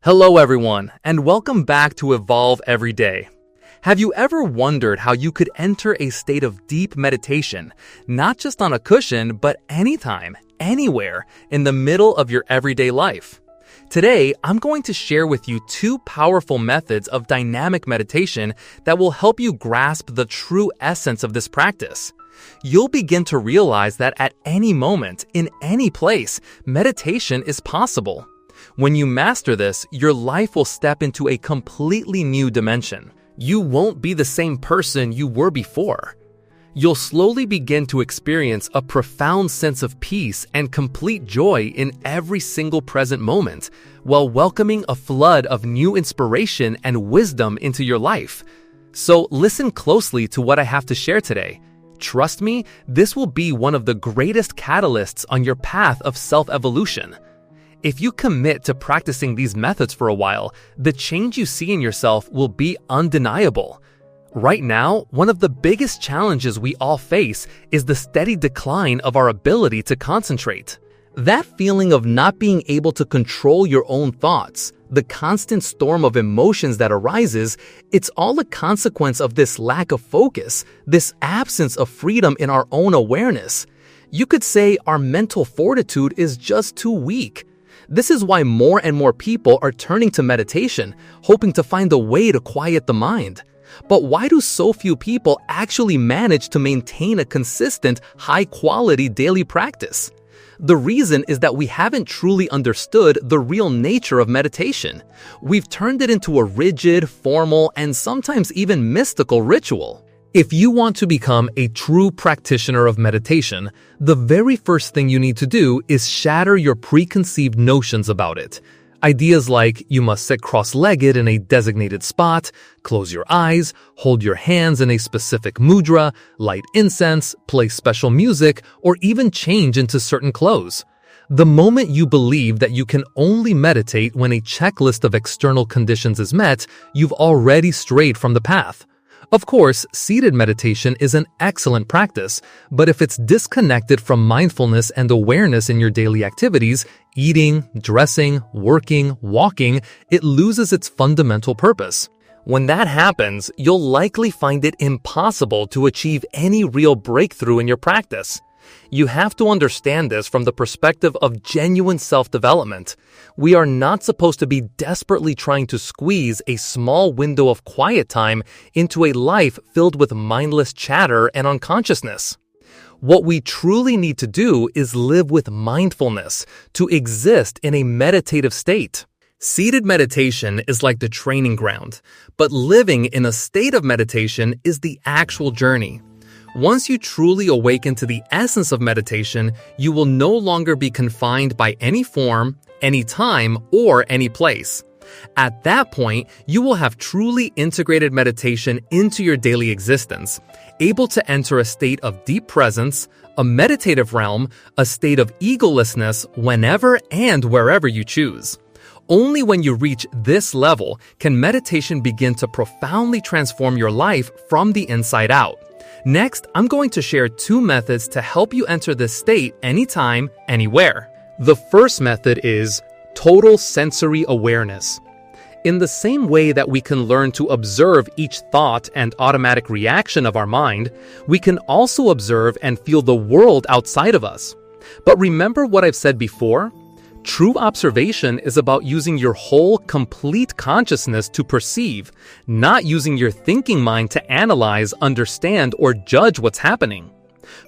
Hello everyone, and welcome back to Evolve Every Day. Have you ever wondered how you could enter a state of deep meditation, not just on a cushion, but anytime, anywhere, in the middle of your everyday life? Today, I'm going to share with you two powerful methods of dynamic meditation that will help you grasp the true essence of this practice. You'll begin to realize that at any moment, in any place, meditation is possible. When you master this, your life will step into a completely new dimension. You won't be the same person you were before. You'll slowly begin to experience a profound sense of peace and complete joy in every single present moment, while welcoming a flood of new inspiration and wisdom into your life. So listen closely to what I have to share today. Trust me, this will be one of the greatest catalysts on your path of self-evolution. If you commit to practicing these methods for a while, the change you see in yourself will be undeniable. Right now, one of the biggest challenges we all face is the steady decline of our ability to concentrate. That feeling of not being able to control your own thoughts, the constant storm of emotions that arises, it's all a consequence of this lack of focus, this absence of freedom in our own awareness. You could say our mental fortitude is just too weak. This is why more and more people are turning to meditation, hoping to find a way to quiet the mind. But why do so few people actually manage to maintain a consistent, high-quality daily practice? The reason is that we haven't truly understood the real nature of meditation. We've turned it into a rigid, formal, and sometimes even mystical ritual. If you want to become a true practitioner of meditation, the very first thing you need to do is shatter your preconceived notions about it. Ideas like you must sit cross-legged in a designated spot, close your eyes, hold your hands in a specific mudra, light incense, play special music, or even change into certain clothes. The moment you believe that you can only meditate when a checklist of external conditions is met, you've already strayed from the path. Of course, seated meditation is an excellent practice, but if it's disconnected from mindfulness and awareness in your daily activities, eating, dressing, working, walking, it loses its fundamental purpose. When that happens, you'll likely find it impossible to achieve any real breakthrough in your practice. You have to understand this from the perspective of genuine self-development. We are not supposed to be desperately trying to squeeze a small window of quiet time into a life filled with mindless chatter and unconsciousness. What we truly need to do is live with mindfulness, to exist in a meditative state. Seated meditation is like the training ground, but living in a state of meditation is the actual journey. Once you truly awaken to the essence of meditation, you will no longer be confined by any form, any time, or any place. At that point, you will have truly integrated meditation into your daily existence, able to enter a state of deep presence, a meditative realm, a state of egolessness whenever and wherever you choose. Only when you reach this level can meditation begin to profoundly transform your life from the inside out. Next, I'm going to share two methods to help you enter this state anytime, anywhere. The first method is total sensory awareness. In the same way that we can learn to observe each thought and automatic reaction of our mind, we can also observe and feel the world outside of us. But remember what I've said before? True observation is about using your whole, complete consciousness to perceive, not using your thinking mind to analyze, understand, or judge what's happening.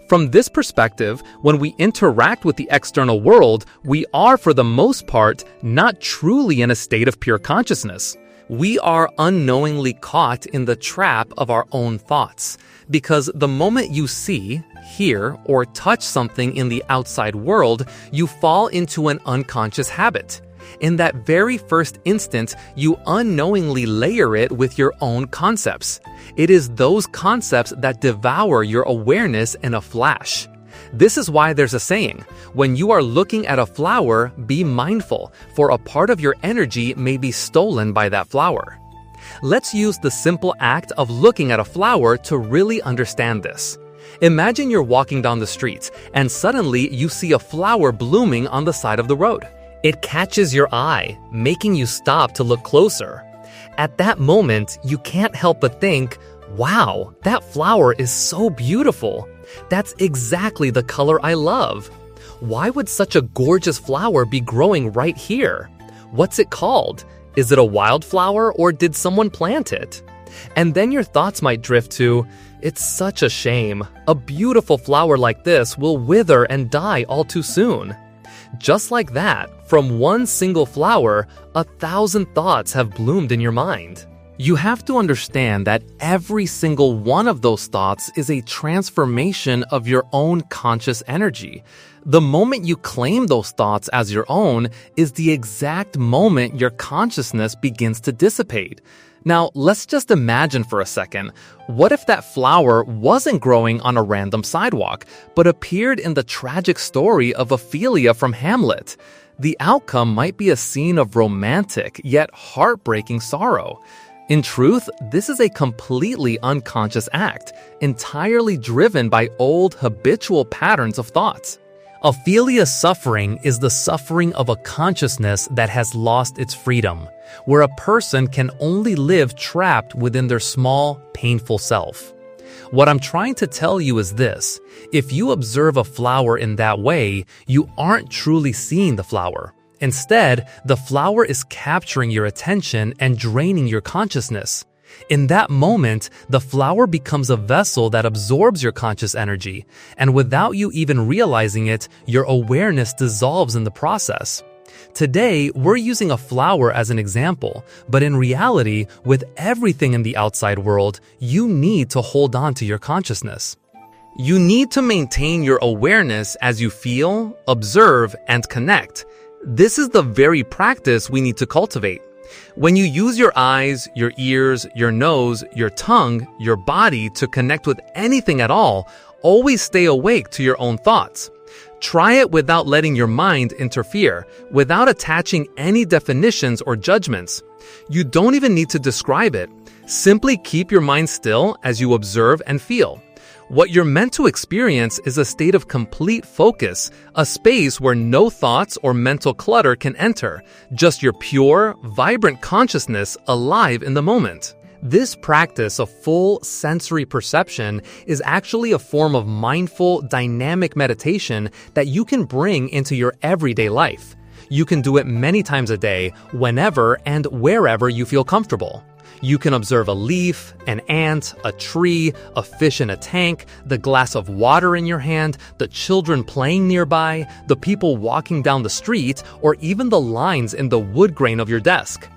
From this perspective, when we interact with the external world, we are, for the most part, not truly in a state of pure consciousness. We are unknowingly caught in the trap of our own thoughts, because the moment you see, hear, or touch something in the outside world, you fall into an unconscious habit. In that very first instant, you unknowingly layer it with your own concepts. It is those concepts that devour your awareness in a flash. This is why there's a saying, when you are looking at a flower, be mindful, for a part of your energy may be stolen by that flower. Let's use the simple act of looking at a flower to really understand this. Imagine you're walking down the street and suddenly you see a flower blooming on the side of the road. It catches your eye, making you stop to look closer. At that moment, you can't help but think, wow, that flower is so beautiful. That's exactly the color I love. Why would such a gorgeous flower be growing right here? What's it called? Is it a wildflower or did someone plant it? And then your thoughts might drift to, it's such a shame. A beautiful flower like this will wither and die all too soon. Just like that, from one single flower, 1,000 thoughts have bloomed in your mind. You have to understand that every single one of those thoughts is a transformation of your own conscious energy. The moment you claim those thoughts as your own is the exact moment your consciousness begins to dissipate. Now, let's just imagine for a second, what if that flower wasn't growing on a random sidewalk, but appeared in the tragic story of Ophelia from Hamlet? The outcome might be a scene of romantic yet heartbreaking sorrow. In truth, this is a completely unconscious act, entirely driven by old habitual patterns of thoughts. Ophelia's suffering is the suffering of a consciousness that has lost its freedom, where a person can only live trapped within their small, painful self. What I'm trying to tell you is this: if you observe a flower in that way, you aren't truly seeing the flower. Instead, the flower is capturing your attention and draining your consciousness. In that moment, the flower becomes a vessel that absorbs your conscious energy, and without you even realizing it, your awareness dissolves in the process. Today, we're using a flower as an example, but in reality, with everything in the outside world, you need to hold on to your consciousness. You need to maintain your awareness as you feel, observe, and connect. This is the very practice we need to cultivate. When you use your eyes, your ears, your nose, your tongue, your body to connect with anything at all, always stay awake to your own thoughts. Try it without letting your mind interfere, without attaching any definitions or judgments. You don't even need to describe it. Simply keep your mind still as you observe and feel. What you're meant to experience is a state of complete focus, a space where no thoughts or mental clutter can enter, just your pure, vibrant consciousness alive in the moment. This practice of full sensory perception is actually a form of mindful, dynamic meditation that you can bring into your everyday life. You can do it many times a day, whenever and wherever you feel comfortable. You can observe a leaf, an ant, a tree, a fish in a tank, the glass of water in your hand, the children playing nearby, the people walking down the street, or even the lines in the wood grain of your desk.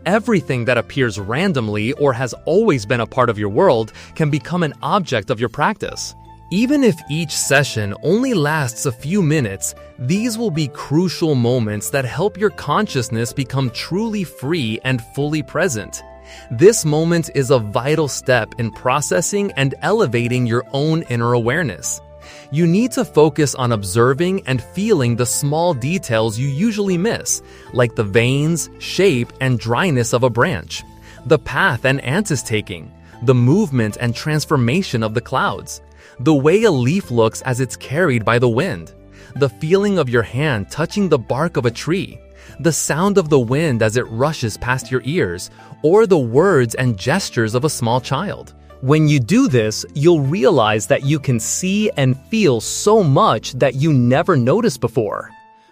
Everything that appears randomly or has always been a part of your world can become an object of your practice. Even if each session only lasts a few minutes, these will be crucial moments that help your consciousness become truly free and fully present. This moment is a vital step in processing and elevating your own inner awareness. You need to focus on observing and feeling the small details you usually miss, like the veins, shape, and dryness of a branch, the path an ant is taking, the movement and transformation of the clouds, the way a leaf looks as it's carried by the wind, the feeling of your hand touching the bark of a tree, the sound of the wind as it rushes past your ears, or the words and gestures of a small child. When you do this, you'll realize that you can see and feel so much that you never noticed before.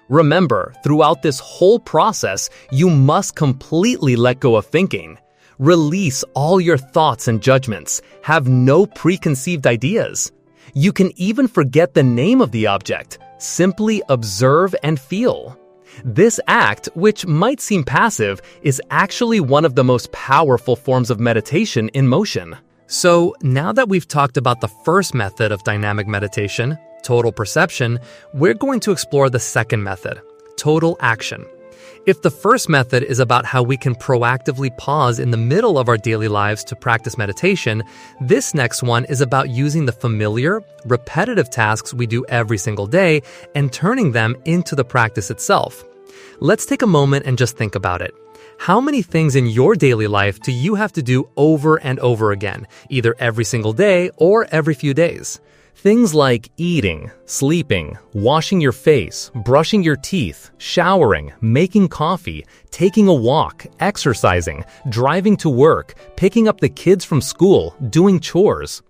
Remember, throughout this whole process, you must completely let go of thinking. Release all your thoughts and judgments. Have no preconceived ideas. You can even forget the name of the object. Simply observe and feel. This act, which might seem passive, is actually one of the most powerful forms of meditation in motion. So, now that we've talked about the first method of dynamic meditation, total perception, we're going to explore the second method, total action. If the first method is about how we can proactively pause in the middle of our daily lives to practice meditation, this next one is about using the familiar, repetitive tasks we do every single day and turning them into the practice itself. Let's take a moment and just think about it. How many things in your daily life do you have to do over and over again, either every single day or every few days? Things like eating, sleeping, washing your face, brushing your teeth, showering, making coffee, taking a walk, exercising, driving to work, picking up the kids from school, doing chores.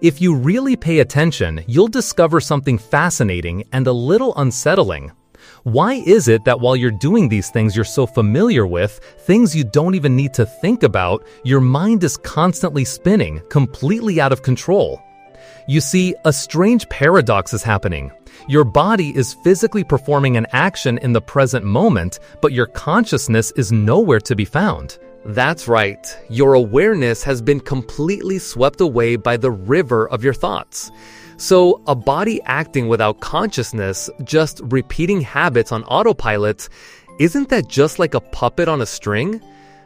If you really pay attention, you'll discover something fascinating and a little unsettling. Why is it that while you're doing these things you're so familiar with, things you don't even need to think about, your mind is constantly spinning, completely out of control? You see, a strange paradox is happening. Your body is physically performing an action in the present moment, but your consciousness is nowhere to be found. That's right. Your awareness has been completely swept away by the river of your thoughts. So, a body acting without consciousness, just repeating habits on autopilot, isn't that just like a puppet on a string?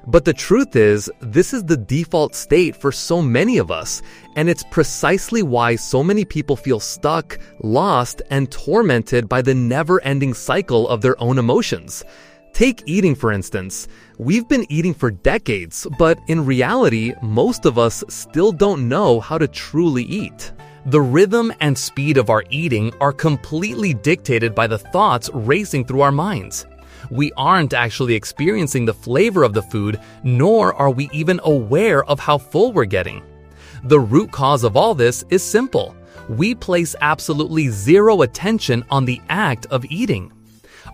But the truth is, this is the default state for so many of us, and it's precisely why so many people feel stuck, lost, and tormented by the never-ending cycle of their own emotions. Take eating, for instance. We've been eating for decades, but in reality, most of us still don't know how to truly eat. The rhythm and speed of our eating are completely dictated by the thoughts racing through our minds. We aren't actually experiencing the flavor of the food, nor are we even aware of how full we're getting. The root cause of all this is simple. We place absolutely zero attention on the act of eating.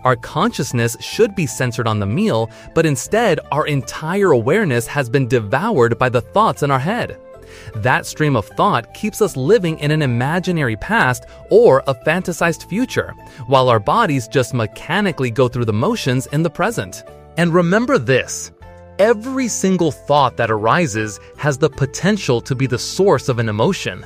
Our consciousness should be centered on the meal, but instead, our entire awareness has been devoured by the thoughts in our head. That stream of thought keeps us living in an imaginary past or a fantasized future, while our bodies just mechanically go through the motions in the present. And remember this, every single thought that arises has the potential to be the source of an emotion.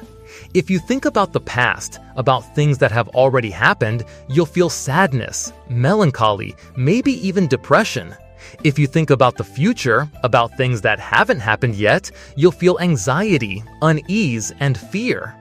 If you think about the past, about things that have already happened, you'll feel sadness, melancholy, maybe even depression. If you think about the future, about things that haven't happened yet, you'll feel anxiety, unease, and fear.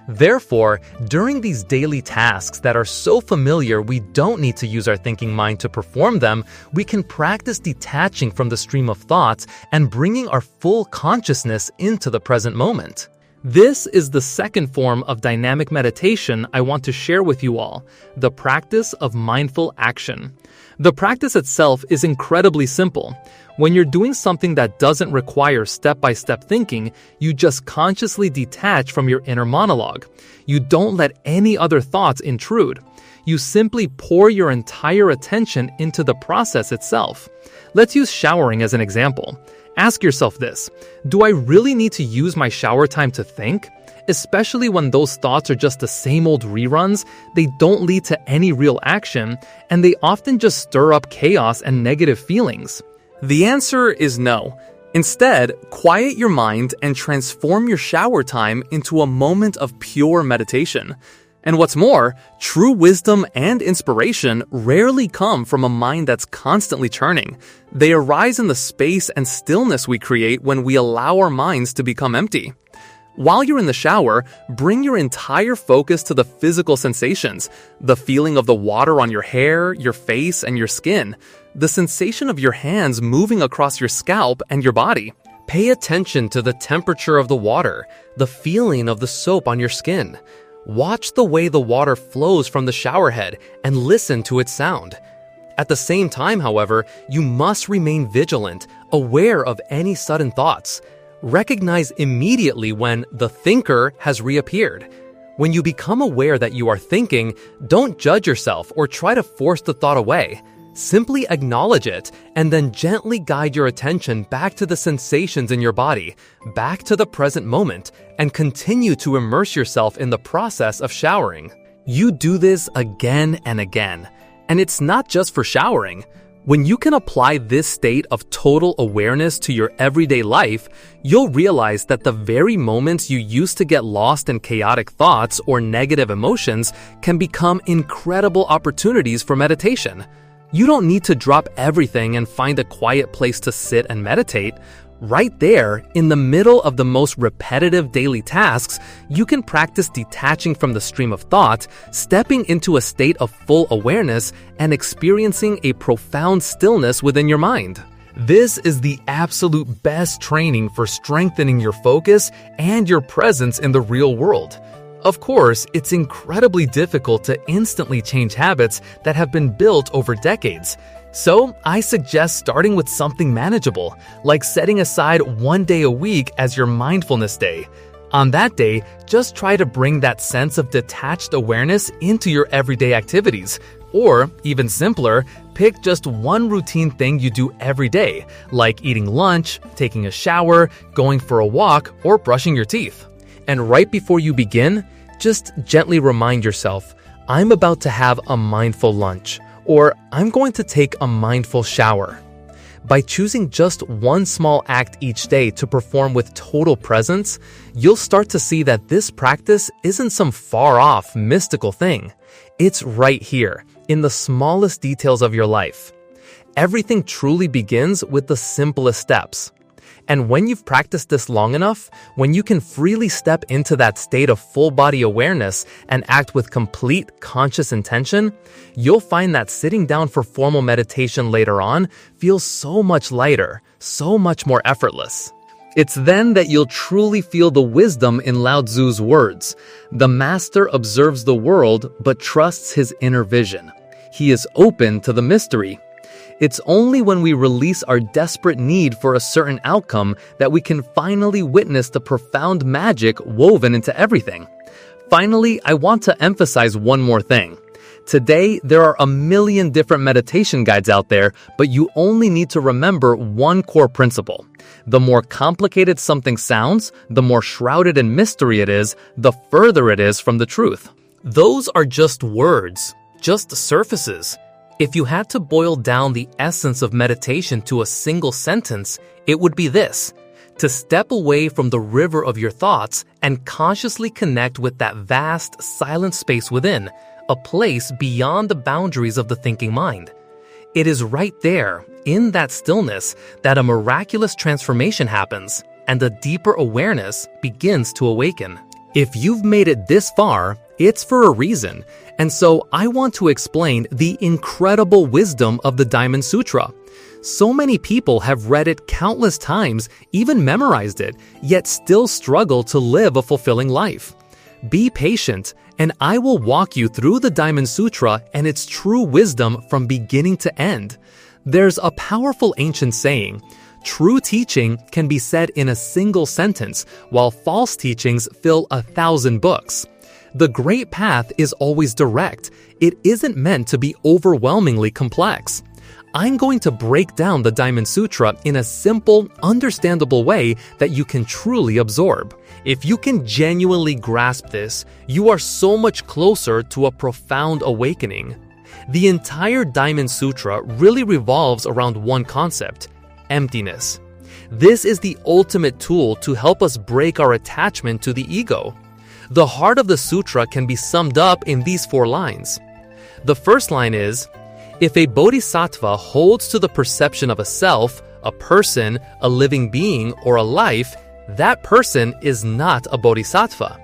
Therefore, during these daily tasks that are so familiar we don't need to use our thinking mind to perform them, we can practice detaching from the stream of thoughts and bringing our full consciousness into the present moment. This is the second form of dynamic meditation I want to share with you all, the practice of mindful action. The practice itself is incredibly simple. When you're doing something that doesn't require step-by-step thinking, you just consciously detach from your inner monologue. You don't let any other thoughts intrude. You simply pour your entire attention into the process itself. Let's use showering as an example. Ask yourself this, do I really need to use my shower time to think? Especially when those thoughts are just the same old reruns, they don't lead to any real action, and they often just stir up chaos and negative feelings. The answer is no. Instead, quiet your mind and transform your shower time into a moment of pure meditation. And what's more, true wisdom and inspiration rarely come from a mind that's constantly churning. They arise in the space and stillness we create when we allow our minds to become empty. While you're in the shower, bring your entire focus to the physical sensations, the feeling of the water on your hair, your face, and your skin, the sensation of your hands moving across your scalp and your body. Pay attention to the temperature of the water, the feeling of the soap on your skin. Watch the way the water flows from the shower head and listen to its sound. At the same time, however, you must remain vigilant, aware of any sudden thoughts. Recognize immediately when the thinker has reappeared. When you become aware that you are thinking, don't judge yourself or try to force the thought away. Simply acknowledge it and then gently guide your attention back to the sensations in your body, back to the present moment, and continue to immerse yourself in the process of showering. You do this again and again. And it's not just for showering. When you can apply this state of total awareness to your everyday life, you'll realize that the very moments you used to get lost in chaotic thoughts or negative emotions can become incredible opportunities for meditation. You don't need to drop everything and find a quiet place to sit and meditate. Right there, in the middle of the most repetitive daily tasks, you can practice detaching from the stream of thought, stepping into a state of full awareness, and experiencing a profound stillness within your mind. This is the absolute best training for strengthening your focus and your presence in the real world. Of course, it's incredibly difficult to instantly change habits that have been built over decades. So, I suggest starting with something manageable, like setting aside one day a week as your mindfulness day. On that day, just try to bring that sense of detached awareness into your everyday activities. Or, even simpler, pick just one routine thing you do every day, like eating lunch, taking a shower, going for a walk, or brushing your teeth. And right before you begin, just gently remind yourself, I'm about to have a mindful lunch, or I'm going to take a mindful shower. By choosing just one small act each day to perform with total presence, you'll start to see that this practice isn't some far-off, mystical thing. It's right here, in the smallest details of your life. Everything truly begins with the simplest steps. And when you've practiced this long enough, when you can freely step into that state of full-body awareness and act with complete conscious intention, you'll find that sitting down for formal meditation later on feels so much lighter, so much more effortless. It's then that you'll truly feel the wisdom in Lao Tzu's words. The master observes the world but trusts his inner vision. He is open to the mystery. It's only when we release our desperate need for a certain outcome that we can finally witness the profound magic woven into everything. Finally, I want to emphasize one more thing. Today, there are a million different meditation guides out there, but you only need to remember one core principle. The more complicated something sounds, the more shrouded in mystery it is, the further it is from the truth. Those are just words, just surfaces. If you had to boil down the essence of meditation to a single sentence, it would be this: to step away from the river of your thoughts and consciously connect with that vast, silent space within, a place beyond the boundaries of the thinking mind. It is right there, in that stillness, that a miraculous transformation happens, and a deeper awareness begins to awaken. If you've made it this far, it's for a reason. And so I want to explain the incredible wisdom of the Diamond Sutra. So many people have read it countless times, even memorized it, yet still struggle to live a fulfilling life. Be patient, and I will walk you through the Diamond Sutra and its true wisdom from beginning to end. There's a powerful ancient saying, true teaching can be said in a single sentence, while false teachings fill 1,000 books. The great path is always direct. It isn't meant to be overwhelmingly complex. I'm going to break down the Diamond Sutra in a simple, understandable way that you can truly absorb. If you can genuinely grasp this, you are so much closer to a profound awakening. The entire Diamond Sutra really revolves around one concept: emptiness. This is the ultimate tool to help us break our attachment to the ego. The heart of the sutra can be summed up in these 4 lines. The first line is, if a bodhisattva holds to the perception of a self, a person, a living being, or a life, that person is not a bodhisattva.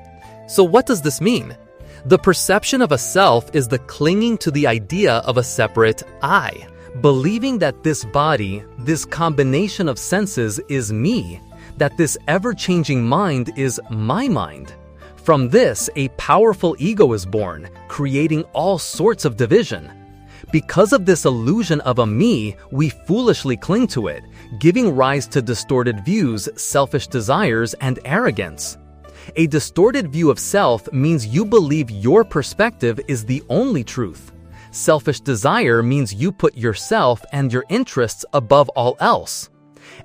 So what does this mean? The perception of a self is the clinging to the idea of a separate I, believing that this body, this combination of senses is me, that this ever-changing mind is my mind. From this, a powerful ego is born, creating all sorts of division. Because of this illusion of a me, we foolishly cling to it, giving rise to distorted views, selfish desires, and arrogance. A distorted view of self means you believe your perspective is the only truth. Selfish desire means you put yourself and your interests above all else.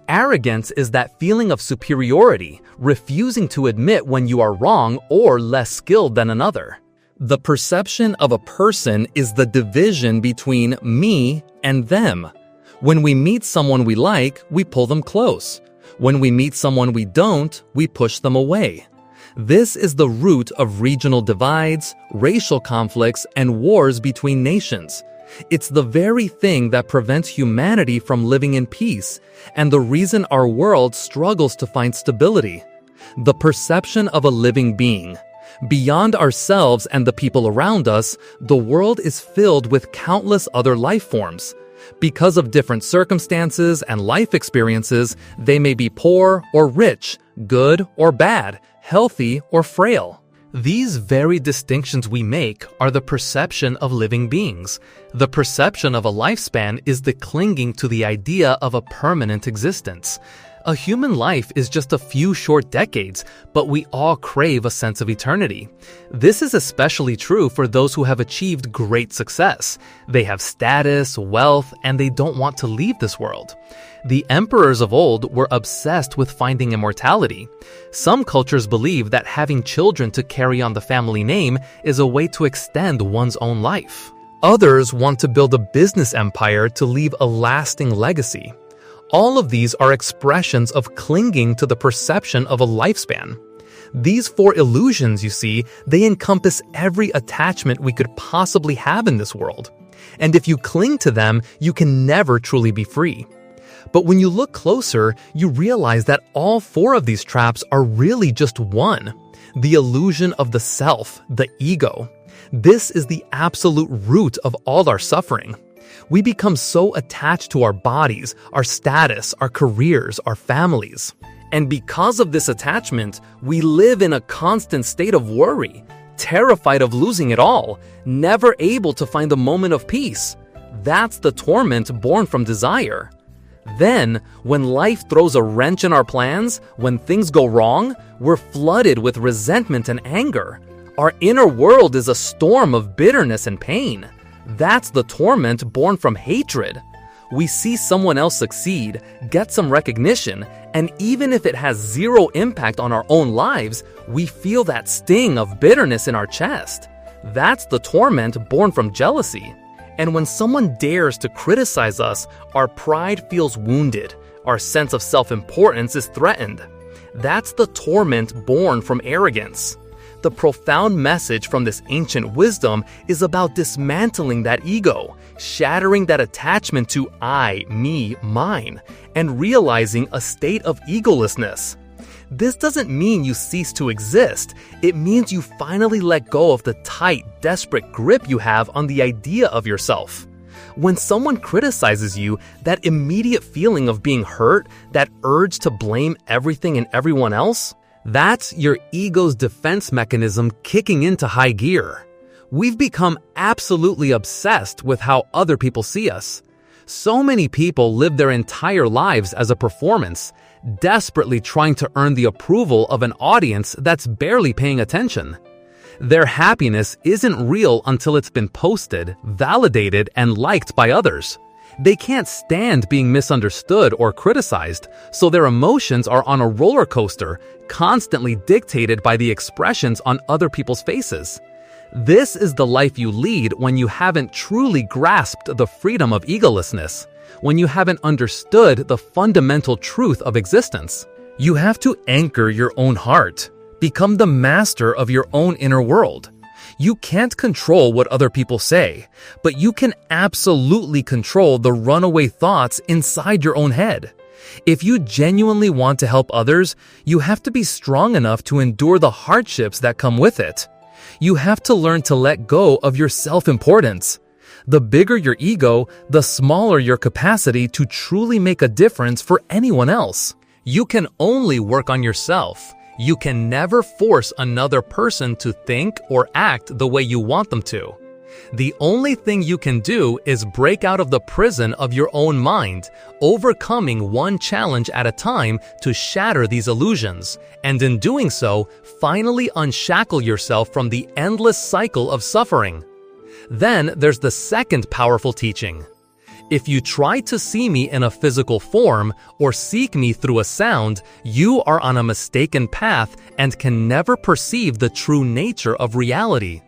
Arrogance is that feeling of superiority, refusing to admit when you are wrong or less skilled than another. The perception of a person is the division between me and them. When we meet someone we like, we pull them close. When we meet someone we don't, we push them away. This is the root of regional divides, racial conflicts, and wars between nations. It's the very thing that prevents humanity from living in peace, and the reason our world struggles to find stability. The perception of a living being. Beyond ourselves and the people around us, the world is filled with countless other life forms. Because of different circumstances and life experiences, they may be poor or rich, good or bad, healthy or frail. These very distinctions we make are the perception of living beings. The perception of a lifespan is the clinging to the idea of a permanent existence. A human life is just a few short decades, but we all crave a sense of eternity. This is especially true for those who have achieved great success. They have status, wealth, and they don't want to leave this world. The emperors of old were obsessed with finding immortality. Some cultures believe that having children to carry on the family name is a way to extend one's own life. Others want to build a business empire to leave a lasting legacy. All of these are expressions of clinging to the perception of a lifespan. These four illusions, you see, they encompass every attachment we could possibly have in this world. And if you cling to them, you can never truly be free. But when you look closer, you realize that all four of these traps are really just one: the illusion of the self, the ego. This is the absolute root of all our suffering. We become so attached to our bodies, our status, our careers, our families. And because of this attachment, we live in a constant state of worry, terrified of losing it all, never able to find a moment of peace. That's the torment born from desire. Then, when life throws a wrench in our plans, when things go wrong, we're flooded with resentment and anger. Our inner world is a storm of bitterness and pain. That's the torment born from hatred. We see someone else succeed, get some recognition, and even if it has zero impact on our own lives, we feel that sting of bitterness in our chest. That's the torment born from jealousy. And when someone dares to criticize us, our pride feels wounded. Our sense of self-importance is threatened. That's the torment born from arrogance. The profound message from this ancient wisdom is about dismantling that ego, shattering that attachment to I, me, mine, and realizing a state of egolessness. This doesn't mean you cease to exist. It means you finally let go of the tight, desperate grip you have on the idea of yourself. When someone criticizes you, that immediate feeling of being hurt, that urge to blame everything and everyone else, that's your ego's defense mechanism kicking into high gear. We've become absolutely obsessed with how other people see us. So many people live their entire lives as a performance, desperately trying to earn the approval of an audience that's barely paying attention. Their happiness isn't real until it's been posted, validated, and liked by others. They can't stand being misunderstood or criticized, so their emotions are on a roller coaster, constantly dictated by the expressions on other people's faces. This is the life you lead when you haven't truly grasped the freedom of egolessness, when you haven't understood the fundamental truth of existence. You have to anchor your own heart, become the master of your own inner world. You can't control what other people say, but you can absolutely control the runaway thoughts inside your own head. If you genuinely want to help others, you have to be strong enough to endure the hardships that come with it. You have to learn to let go of your self-importance. The bigger your ego, the smaller your capacity to truly make a difference for anyone else. You can only work on yourself. You can never force another person to think or act the way you want them to. The only thing you can do is break out of the prison of your own mind, overcoming one challenge at a time to shatter these illusions, and in doing so, finally unshackle yourself from the endless cycle of suffering. Then there's the second powerful teaching. If you try to see me in a physical form or seek me through a sound, you are on a mistaken path and can never perceive the true nature of reality.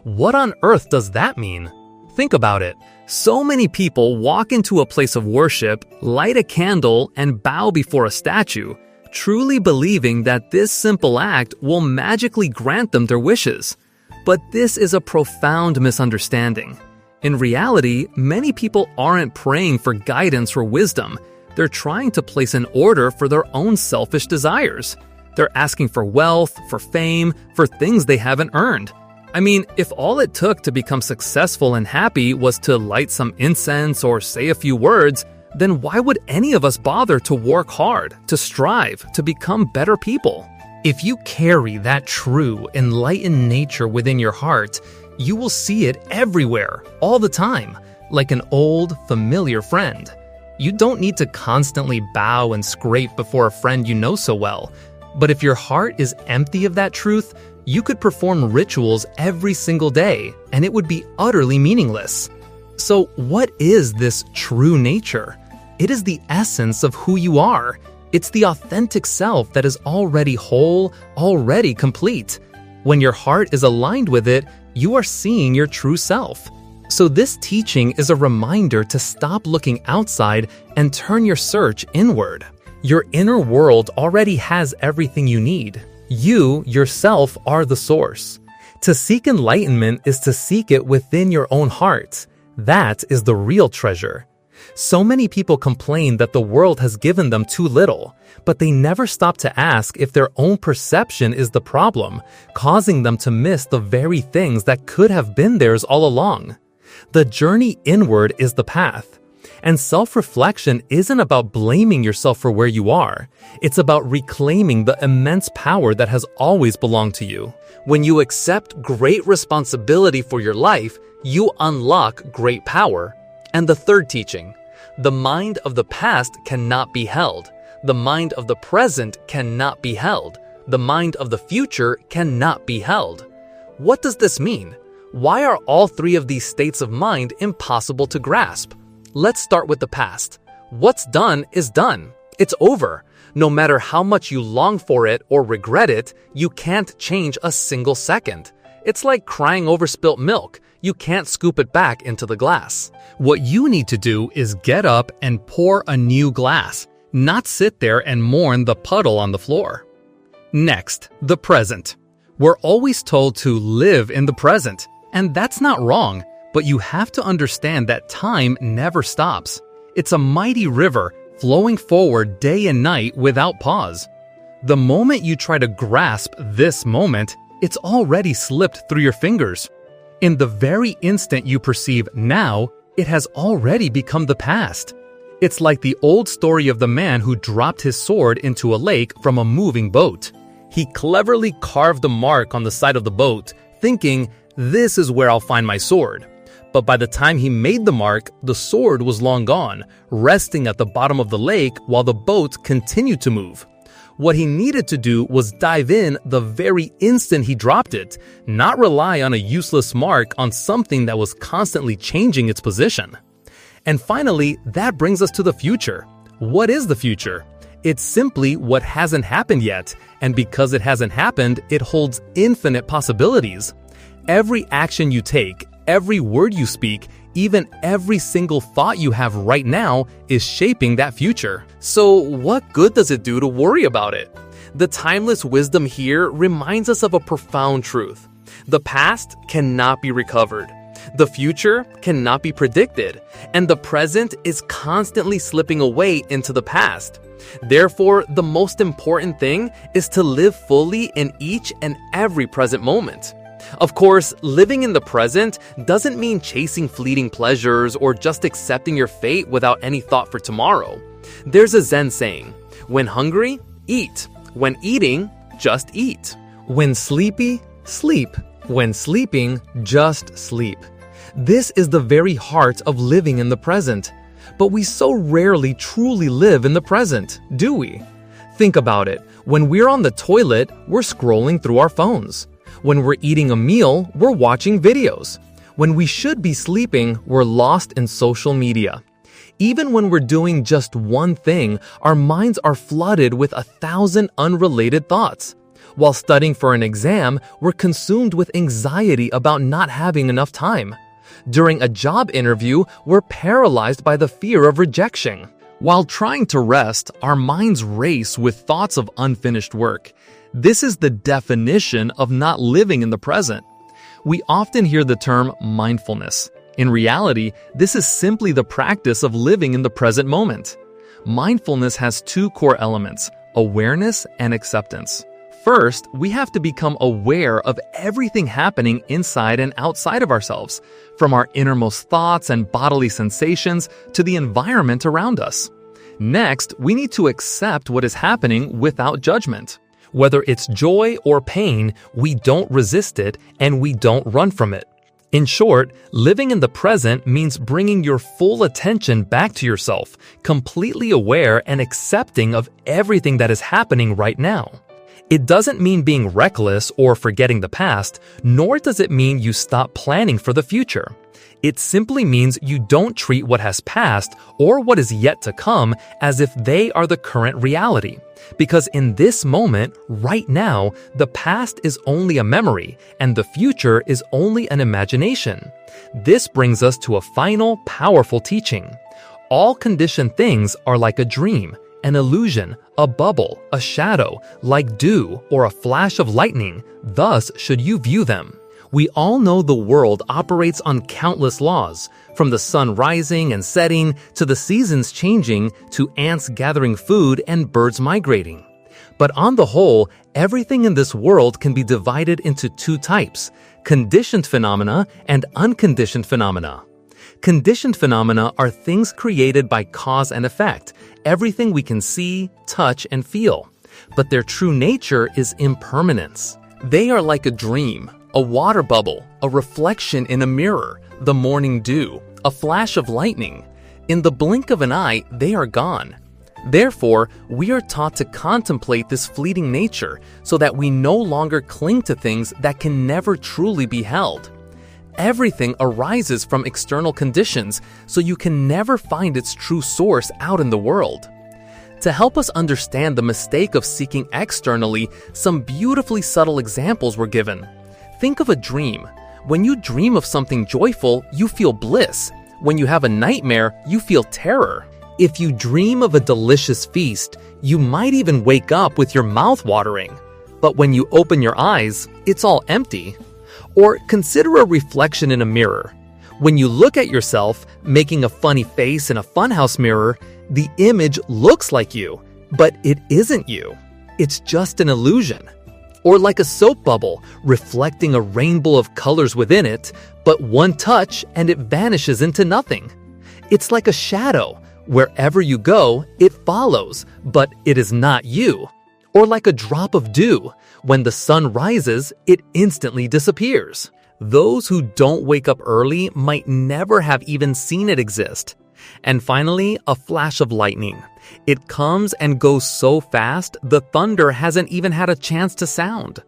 What on earth does that mean? Think about it. So many people walk into a place of worship, light a candle, and bow before a statue, truly believing that this simple act will magically grant them their wishes. But this is a profound misunderstanding. In reality, many people aren't praying for guidance or wisdom. They're trying to place an order for their own selfish desires. They're asking for wealth, for fame, for things they haven't earned. I mean, if all it took to become successful and happy was to light some incense or say a few words, then why would any of us bother to work hard, to strive, to become better people? If you carry that true, enlightened nature within your heart, you will see it everywhere, all the time, like an old, familiar friend. You don't need to constantly bow and scrape before a friend you know so well. But if your heart is empty of that truth, you could perform rituals every single day, and it would be utterly meaningless. So what is this true nature? It is the essence of who you are. It's the authentic self that is already whole, already complete. When your heart is aligned with it, you are seeing your true self. So this teaching is a reminder to stop looking outside and turn your search inward. Your inner world already has everything you need. You, yourself, are the source. To seek enlightenment is to seek it within your own heart. That is the real treasure. So many people complain that the world has given them too little, but they never stop to ask if their own perception is the problem, causing them to miss the very things that could have been theirs all along. The journey inward is the path. And self-reflection isn't about blaming yourself for where you are. It's about reclaiming the immense power that has always belonged to you. When you accept great responsibility for your life, you unlock great power. And the third teaching, the mind of the past cannot be held. The mind of the present cannot be held. The mind of the future cannot be held. What does this mean? Why are all three of these states of mind impossible to grasp? Let's start with the past. What's done is done. It's over. No matter how much you long for it or regret it, you can't change a single second. It's like crying over spilt milk. You can't scoop it back into the glass. What you need to do is get up and pour a new glass, not sit there and mourn the puddle on the floor. Next, the present. We're always told to live in the present, and that's not wrong, but you have to understand that time never stops. It's a mighty river flowing forward day and night without pause. The moment you try to grasp this moment, it's already slipped through your fingers. In the very instant you perceive now, it has already become the past. It's like the old story of the man who dropped his sword into a lake from a moving boat. He cleverly carved a mark on the side of the boat, thinking, "This is where I'll find my sword." But by the time he made the mark, the sword was long gone, resting at the bottom of the lake while the boat continued to move. What he needed to do was dive in the very instant he dropped it, not rely on a useless mark on something that was constantly changing its position. And finally, that brings us to the future. What is the future? It's simply what hasn't happened yet, and because it hasn't happened, it holds infinite possibilities. Every action you take, every word you speak, even every single thought you have right now is shaping that future. So what good does it do to worry about it? The timeless wisdom here reminds us of a profound truth. The past cannot be recovered. The future cannot be predicted. And the present is constantly slipping away into the past. Therefore, the most important thing is to live fully in each and every present moment. Of course, living in the present doesn't mean chasing fleeting pleasures or just accepting your fate without any thought for tomorrow. There's a Zen saying, when hungry, eat. When eating, just eat. When sleepy, sleep. When sleeping, just sleep. This is the very heart of living in the present. But we so rarely truly live in the present, do we? Think about it. When we're on the toilet, we're scrolling through our phones. When we're eating a meal, we're watching videos. When we should be sleeping, we're lost in social media. Even when we're doing just one thing, our minds are flooded with 1,000 unrelated thoughts. While studying for an exam, we're consumed with anxiety about not having enough time. During a job interview, we're paralyzed by the fear of rejection. While trying to rest, our minds race with thoughts of unfinished work. This is the definition of not living in the present. We often hear the term mindfulness. In reality, this is simply the practice of living in the present moment. Mindfulness has two core elements, awareness and acceptance. First, we have to become aware of everything happening inside and outside of ourselves, from our innermost thoughts and bodily sensations to the environment around us. Next, we need to accept what is happening without judgment. Whether it's joy or pain, we don't resist it and we don't run from it. In short, living in the present means bringing your full attention back to yourself, completely aware and accepting of everything that is happening right now. It doesn't mean being reckless or forgetting the past, nor does it mean you stop planning for the future. It simply means you don't treat what has passed or what is yet to come as if they are the current reality. Because in this moment, right now, the past is only a memory and the future is only an imagination. This brings us to a final, powerful teaching. All conditioned things are like a dream, an illusion, a bubble, a shadow, like dew or a flash of lightning. Thus should you view them. We all know the world operates on countless laws, from the sun rising and setting to the seasons changing to ants gathering food and birds migrating. But on the whole, everything in this world can be divided into two types: conditioned phenomena and unconditioned phenomena. Conditioned phenomena are things created by cause and effect, everything we can see, touch, and feel. But their true nature is impermanence. They are like a dream, a water bubble, a reflection in a mirror, the morning dew, a flash of lightning. In the blink of an eye, they are gone. Therefore, we are taught to contemplate this fleeting nature so that we no longer cling to things that can never truly be held. Everything arises from external conditions, so you can never find its true source out in the world. To help us understand the mistake of seeking externally, some beautifully subtle examples were given. Think of a dream. When you dream of something joyful, you feel bliss. When you have a nightmare, you feel terror. If you dream of a delicious feast, you might even wake up with your mouth watering. But when you open your eyes, it's all empty. Or consider a reflection in a mirror. When you look at yourself, making a funny face in a funhouse mirror, the image looks like you, but it isn't you. It's just an illusion. Or like a soap bubble, reflecting a rainbow of colors within it, but one touch and it vanishes into nothing. It's like a shadow. Wherever you go, it follows, but it is not you. Or like a drop of dew. When the sun rises, it instantly disappears. Those who don't wake up early might never have even seen it exist. And finally, a flash of lightning. It comes and goes so fast, the thunder hasn't even had a chance to sound.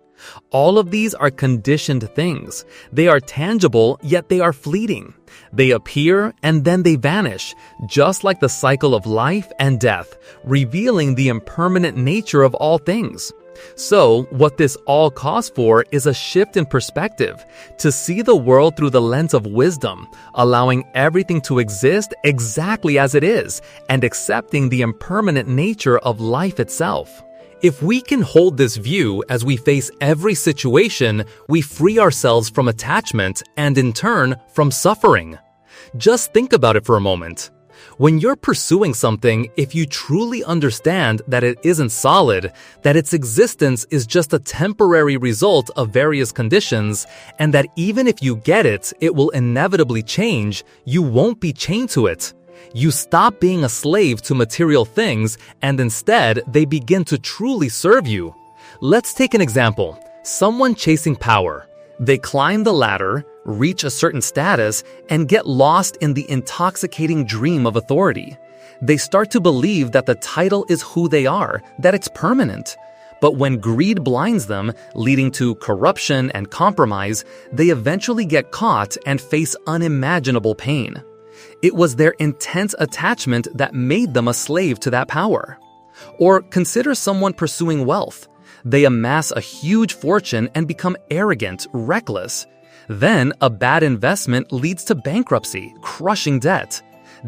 All of these are conditioned things. They are tangible, yet they are fleeting. They appear and then they vanish, just like the cycle of life and death, revealing the impermanent nature of all things. So, what this all calls for is a shift in perspective, to see the world through the lens of wisdom, allowing everything to exist exactly as it is, and accepting the impermanent nature of life itself. If we can hold this view as we face every situation, we free ourselves from attachment and, in turn, from suffering. Just think about it for a moment. When you're pursuing something, if you truly understand that it isn't solid, that its existence is just a temporary result of various conditions, and that even if you get it, it will inevitably change, you won't be chained to it. You stop being a slave to material things, and instead, they begin to truly serve you. Let's take an example. Someone chasing power. They climb the ladder, reach a certain status, and get lost in the intoxicating dream of authority. They start to believe that the title is who they are, that it's permanent. But when greed blinds them, leading to corruption and compromise, they eventually get caught and face unimaginable pain. It was their intense attachment that made them a slave to that power. Or consider someone pursuing wealth. They amass a huge fortune and become arrogant, reckless. Then, a bad investment leads to bankruptcy, crushing debt.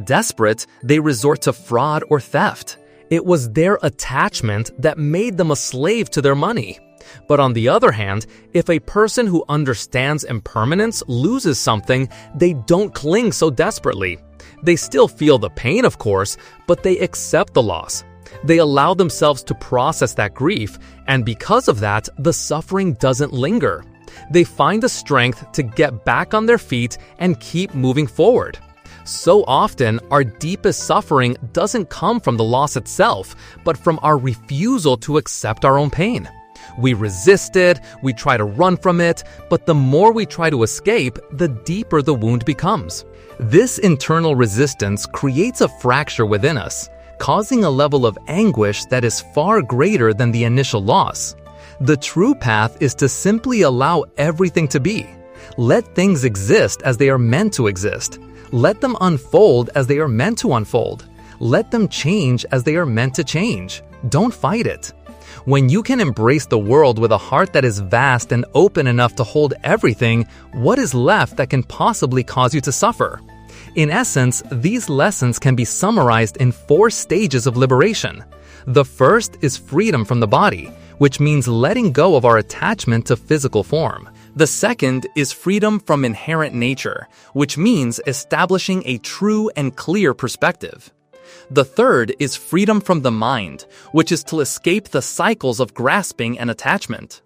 Desperate, they resort to fraud or theft. It was their attachment that made them a slave to their money. But on the other hand, if a person who understands impermanence loses something, they don't cling so desperately. They still feel the pain, of course, but they accept the loss. They allow themselves to process that grief, and because of that, the suffering doesn't linger. They find the strength to get back on their feet and keep moving forward. So often, our deepest suffering doesn't come from the loss itself, but from our refusal to accept our own pain. We resist it, we try to run from it, but the more we try to escape, the deeper the wound becomes. This internal resistance creates a fracture within us, causing a level of anguish that is far greater than the initial loss. The true path is to simply allow everything to be. Let things exist as they are meant to exist. Let them unfold as they are meant to unfold. Let them change as they are meant to change. Don't fight it. When you can embrace the world with a heart that is vast and open enough to hold everything, what is left that can possibly cause you to suffer? In essence, these lessons can be summarized in 4 stages of liberation. The first is freedom from the body, which means letting go of our attachment to physical form. The second is freedom from inherent nature, which means establishing a true and clear perspective. The third is freedom from the mind, which is to escape the cycles of grasping and attachment.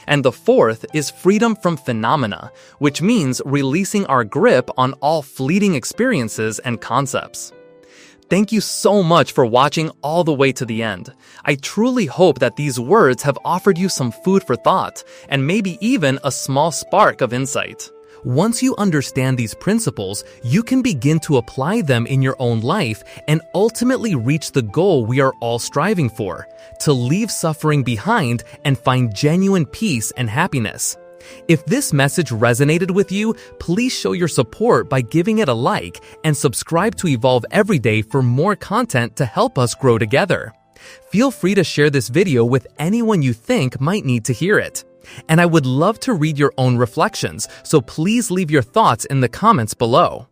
And the fourth is freedom from phenomena, which means releasing our grip on all fleeting experiences and concepts. Thank you so much for watching all the way to the end. I truly hope that these words have offered you some food for thought and maybe even a small spark of insight. Once you understand these principles, you can begin to apply them in your own life and ultimately reach the goal we are all striving for, to leave suffering behind and find genuine peace and happiness. If this message resonated with you, please show your support by giving it a like and subscribe to Evolve Every Day for more content to help us grow together. Feel free to share this video with anyone you think might need to hear it. And I would love to read your own reflections, so please leave your thoughts in the comments below.